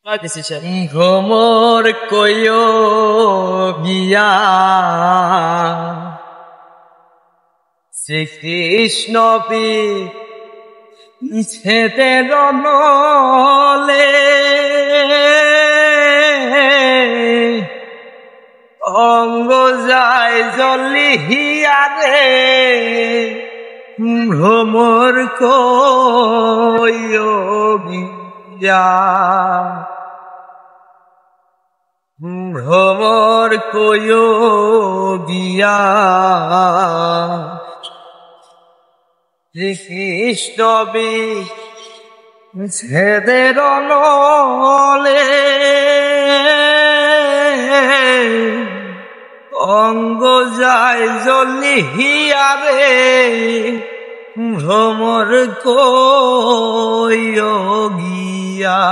My decision. ভ্রমর কইও গিয়া শ্রীকৃষ্ণ ছেতে রনলে অঙ্গ যায় জলিহিয়ারে ভ্রমর কইও গিয়া ভ্রমর কইও গিয়া শ্রীকৃষ্ণ ছেদের নলে অঙ্গ যায় জলিহিয়ারে ভ্রমর কইও গিয়া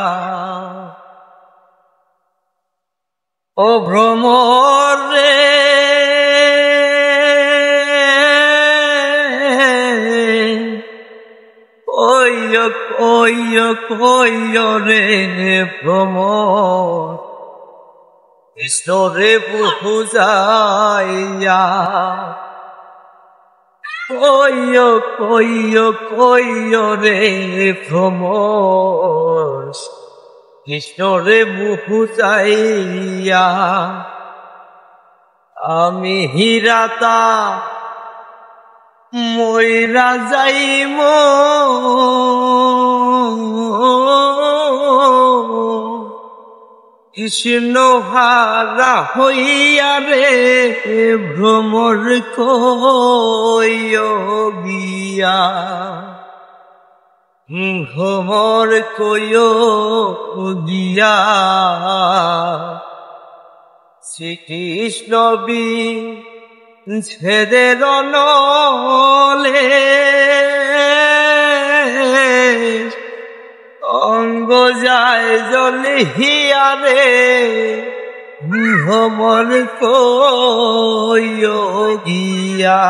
ও ভ্রমর রে কইও কইও কইও রে ভ্রমর কৃষ্ণ রে বুঝাইয়া কইও কইও কইও রে ভ্রমর কৃষ্ণ রে বুঝাইয়া আমি হিরাতা মইরা যাইম কৃষ্ণ হারা হইয়া রে ভ্রমর কইও গিয়া ভ্রমর কইও গিয়া শ্রীকৃষ্ণ ছেদের নলে অঙ্গ যায় জলিহিয়ারে ভ্রমর কইও গিয়া